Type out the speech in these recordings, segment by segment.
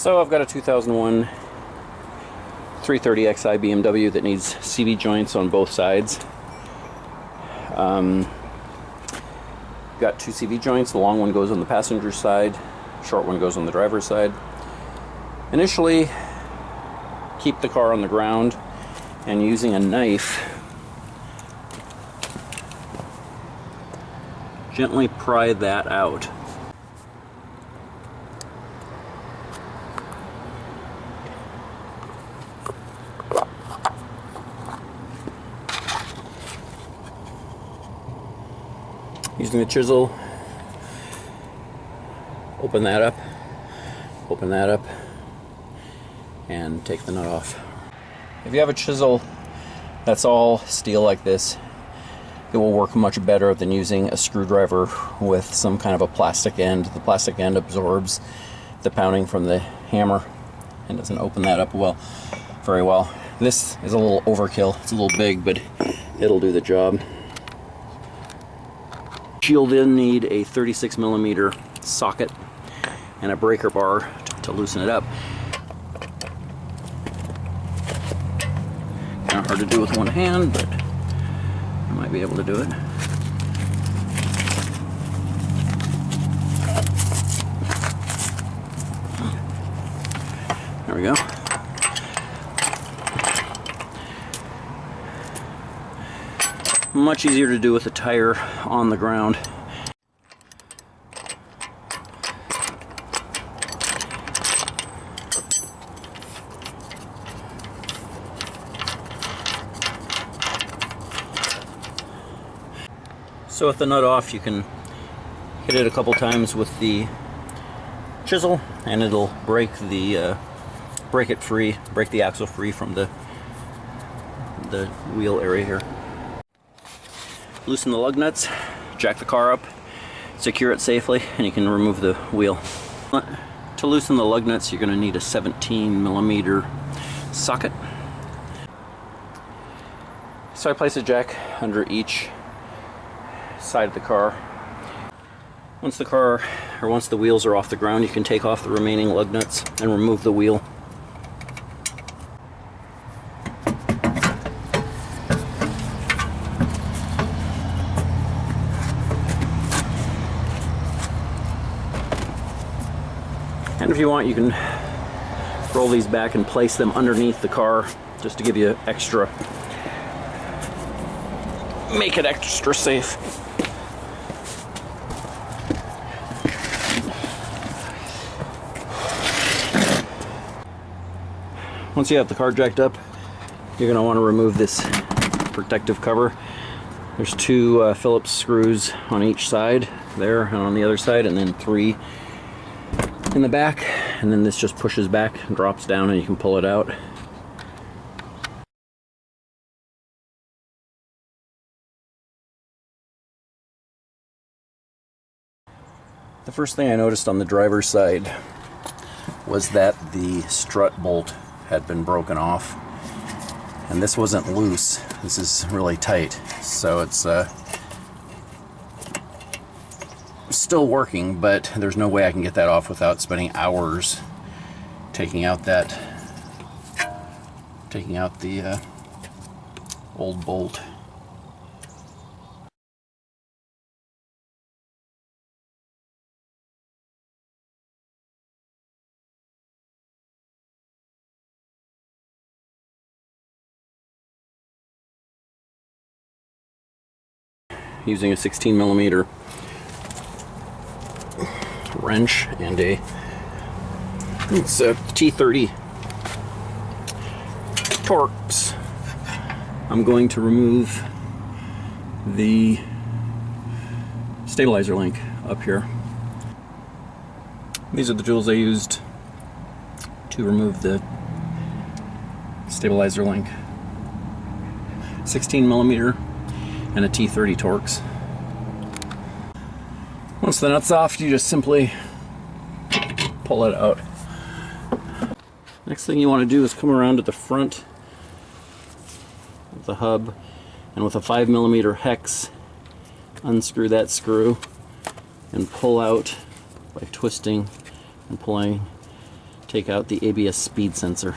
So I've got a 2001 330xi BMW that needs CV joints on both sides. Got two CV joints. The long one goes on the passenger side, short one goes on the driver's side. Initially, keep the car on the ground and using a knife, gently pry that out. Using the chisel, open that up, and take the nut off. If you have a chisel that's all steel like this, it will work much better than using a screwdriver with some kind of a plastic end. The plastic end absorbs the pounding from the hammer and doesn't open that up very well. This is a little overkill. It's a little big, but it'll do the job. You'll then need a 36mm socket and a breaker bar to loosen it up. Kind of hard to do with one hand, but I might be able to do it. There we go. Much easier to do with a tire on the ground. So with the nut off, you can hit it a couple times with the chisel and it'll break the break the axle free from the wheel area here. Loosen the lug nuts, jack the car up, secure it safely, and you can remove the wheel. To loosen the lug nuts, you're going to need a 17mm socket. So I place a jack under each side of the car. Once the wheels are off the ground, you can take off the remaining lug nuts and remove the wheel. And if you want, you can roll these back and place them underneath the car just to give you extra, make it extra safe. Once you have the car jacked up, you're going to want to remove this protective cover. There's two Phillips screws on each side there and on the other side, and then 3 in the back, and then this just pushes back and drops down and you can pull it out. The first thing I noticed on the driver's side was that the strut bolt had been broken off, and this wasn't loose, this is really tight, so it's still working, but there's no way I can get that off without spending hours taking out the old bolt. Using a 16mm wrench and it's a T30 Torx, I'm going to remove the stabilizer link up here. These are the tools I used to remove the stabilizer link. 16mm and a T30 Torx. Once the nut's off, you just simply pull it out. Next thing you want to do is come around to the front of the hub, and with a 5mm hex, unscrew that screw and pull out by twisting and pulling take out the ABS speed sensor.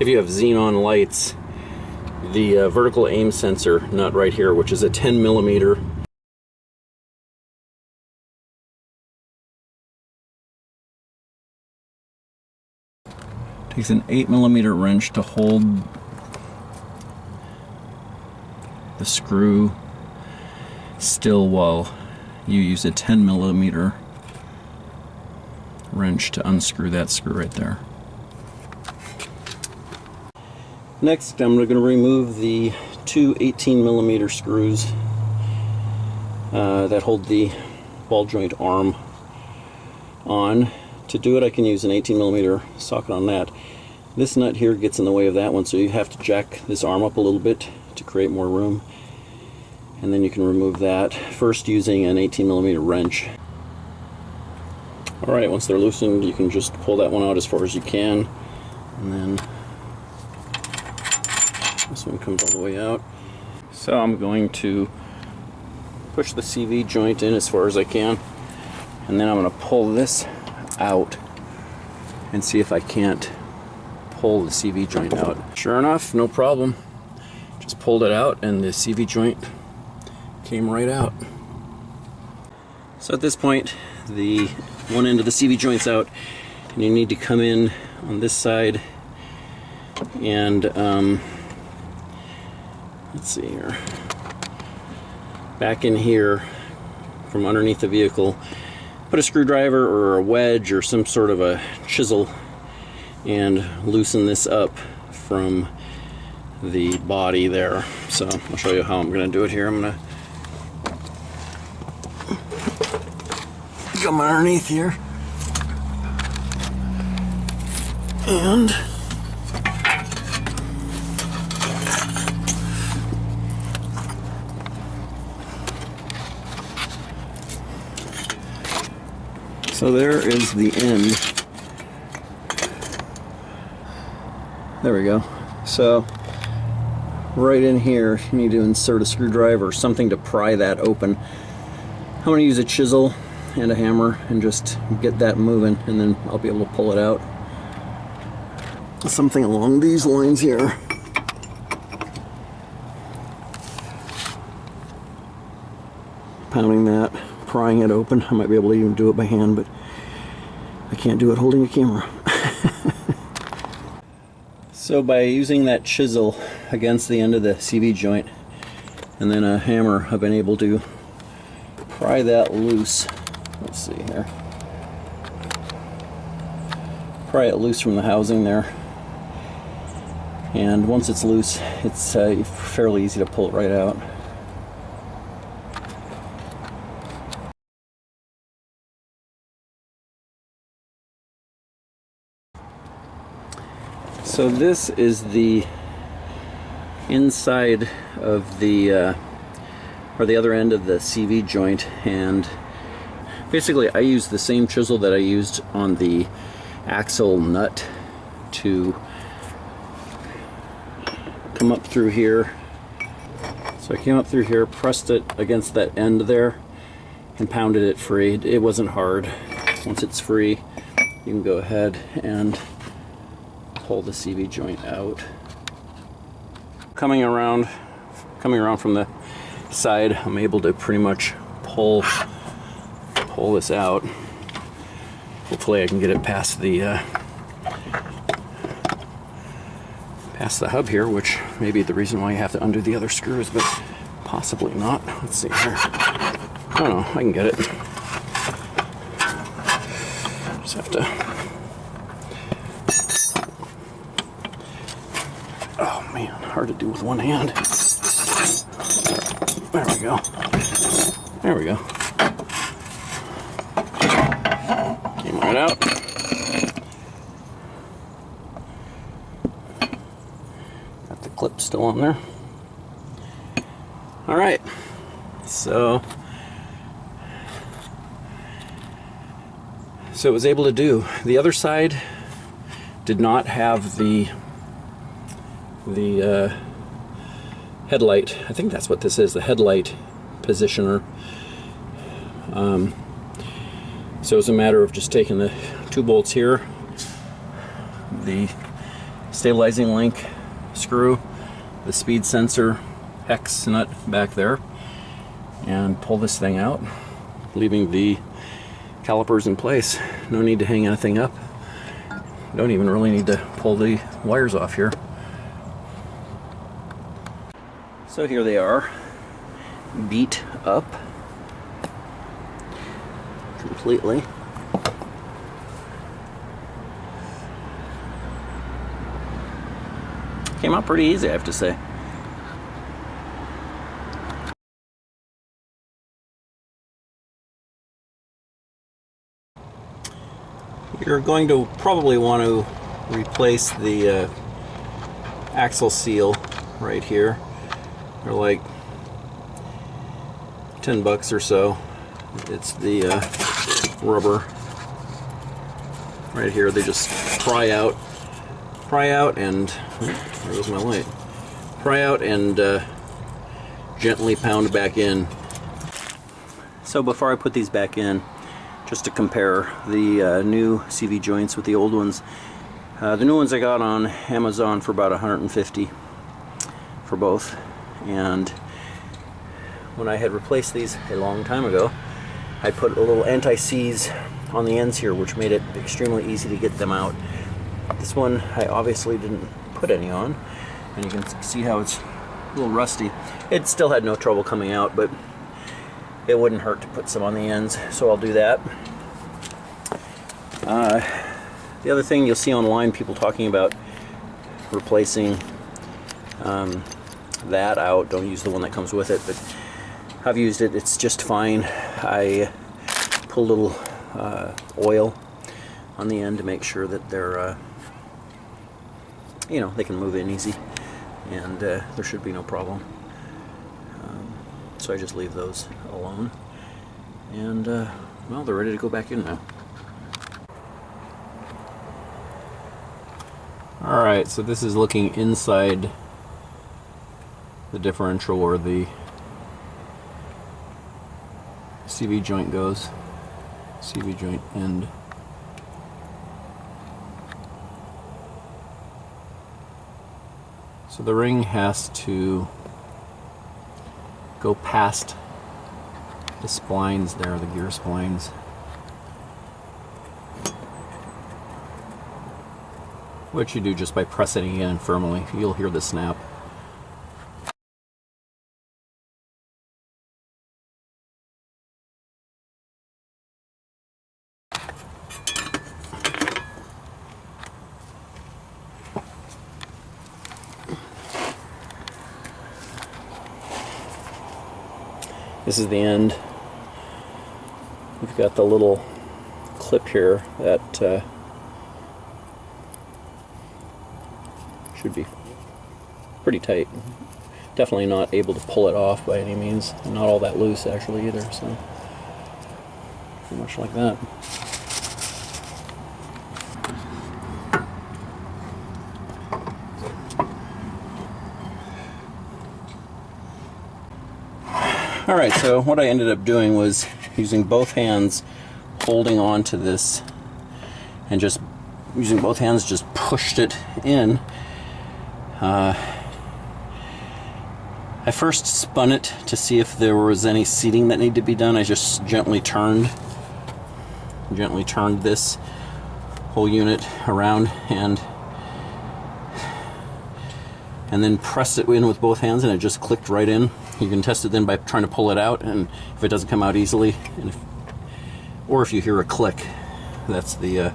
If you have Xenon lights, the vertical aim sensor nut right here, which is a 10 millimeter, takes an 8 millimeter wrench to hold the screw still while you use a 10 millimeter wrench to unscrew that screw right there. Next, I'm going to remove the two 18 millimeter screws that hold the ball joint arm on. To do it, I can use an 18 millimeter socket on that. This nut here gets in the way of that one, so you have to jack this arm up a little bit to create more room. And then you can remove that, first using an 18 millimeter wrench. Alright, once they're loosened, you can just pull that one out as far as you can, and then this one comes all the way out. So I'm going to push the CV joint in as far as I can, and then I'm going to pull this out and see if I can't pull the CV joint out. Sure enough, no problem. Just pulled it out and the CV joint came right out. So at this point, the one end of the CV joint's out, and you need to come in on this side and let's see here, back in here from underneath the vehicle, put a screwdriver or a wedge or some sort of a chisel and loosen this up from the body there. So I'll show you how I'm going to do it here. I'm going to come underneath here and so there is the end. There we go. So right in here you need to insert a screwdriver or something to pry that open. I'm going to use a chisel and a hammer and just get that moving, and then I'll be able to pull it out. Something along these lines here. Pounding that, prying it open. I might be able to even do it by hand, but I can't do it holding a camera. So by using that chisel against the end of the CV joint and then a hammer, I've been able to pry that loose. Let's see here. Pry it loose from the housing there. And once it's loose, it's fairly easy to pull it right out. So this is the inside of the, or the other end of the CV joint, and basically I used the same chisel that I used on the axle nut to come up through here. So I came up through here, pressed it against that end there, and pounded it free. It wasn't hard. Once it's free, you can go ahead and pull the CV joint out. Coming around from the side, I'm able to pretty much pull this out. Hopefully I can get it past the hub here, which may be the reason why you have to undo the other screws, but possibly not. Let's see here. I don't know, I can get it. Just have to. Oh man, hard to do with one hand. There we go. There we go. Came right out. Got the clip still on there. All right. So it was able to do. The other side did not have the the headlight. I think that's what this is, the headlight positioner. So it's a matter of just taking the 2 bolts here, the stabilizing link screw, the speed sensor hex nut back there, and pull this thing out, leaving the calipers in place. No need to hang anything up. Don't even really need to pull the wires off here. So here they are, beat up completely. Came out pretty easy, I have to say. You're going to probably want to replace the axle seal right here. They're like $10 or so. It's the rubber right here. They just pry out and there goes my light. Pry out and gently pound back in. So before I put these back in, just to compare the new CV joints with the old ones. The new ones I got on Amazon for about $150 for both, and when I had replaced these a long time ago, I put a little anti-seize on the ends here, which made it extremely easy to get them out. This one I obviously didn't put any on, and you can see how it's a little rusty. It still had no trouble coming out, but it wouldn't hurt to put some on the ends, so I'll do that. The other thing you'll see online, people talking about replacing that out. Don't use the one that comes with it, but I've used it. It's just fine. I put a little oil on the end to make sure that they're, you know, they can move in easy, and there should be no problem. So I just leave those alone, and well, they're ready to go back in now. Alright, so this is looking inside the differential where the CV joint goes. CV joint end. So the ring has to go past the splines there, the gear splines. Which you do just by pressing it in firmly. You'll hear the snap. This is the end. We've got the little clip here that should be pretty tight. Definitely not able to pull it off by any means. Not all that loose actually either, so pretty much like that. Alright, so what I ended up doing was using both hands, holding on to this, and just using both hands just pushed it in. I first spun it to see if there was any seating that needed to be done. I just gently turned this whole unit around and then pressed it in with both hands, and it just clicked right in. You can test it then by trying to pull it out, and if it doesn't come out easily, or if you hear a click, that's the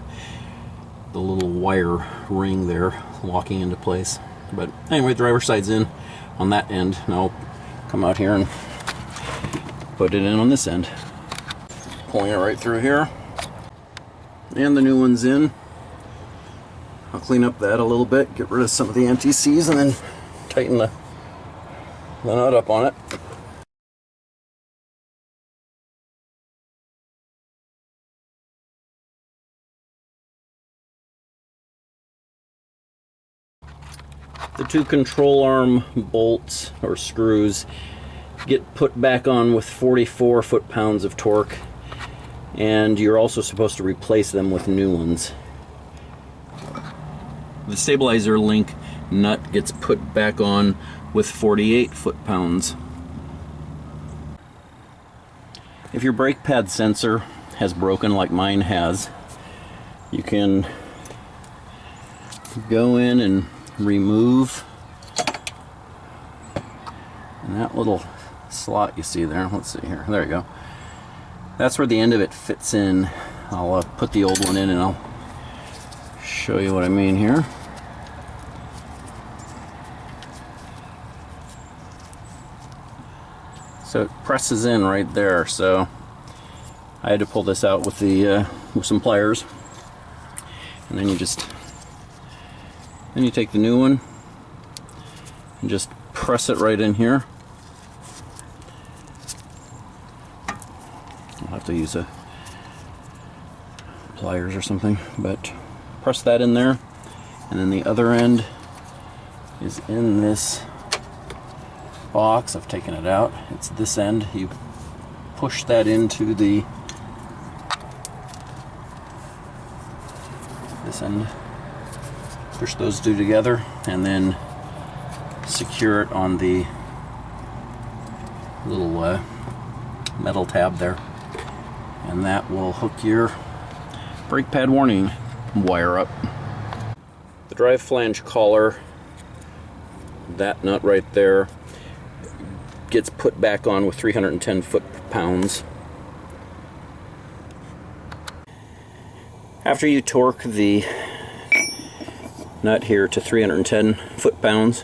little wire ring there locking into place. But anyway, driver's side's in on that end. Now I'll come out here and put it in on this end. Pulling it right through here. And the new one's in. I'll clean up that a little bit, get rid of some of the anti-seize, and then tighten the nut up on it. The two control arm bolts or screws get put back on with 44 foot-pounds of torque, and you're also supposed to replace them with new ones. The stabilizer link nut gets put back on with 48 foot-pounds. If your brake pad sensor has broken like mine has, you can go in and remove, and that little slot you see there, let's see here, there you go. That's where the end of it fits in. I'll put the old one in and I'll show you what I mean here. So it presses in right there, so I had to pull this out with the with some pliers, and then you take the new one and just press it right in here. I'll have to use a pliers or something, but press that in there, and then the other end is in this box. I've taken it out. It's this end. You push that into this end, push those two together, and then secure it on the little metal tab there, and that will hook your brake pad warning wire up. The drive flange collar, that nut right there, gets put back on with 310 foot-pounds. After you torque the nut here to 310 foot-pounds,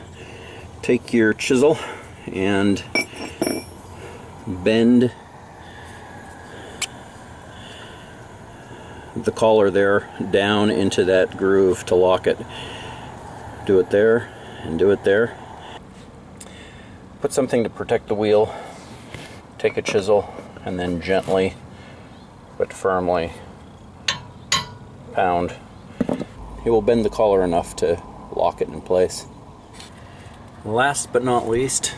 take your chisel and bend the collar there down into that groove to lock it. Do it there and do it there. Put something to protect the wheel, take a chisel, and then gently but firmly pound. It will bend the collar enough to lock it in place. Last but not least,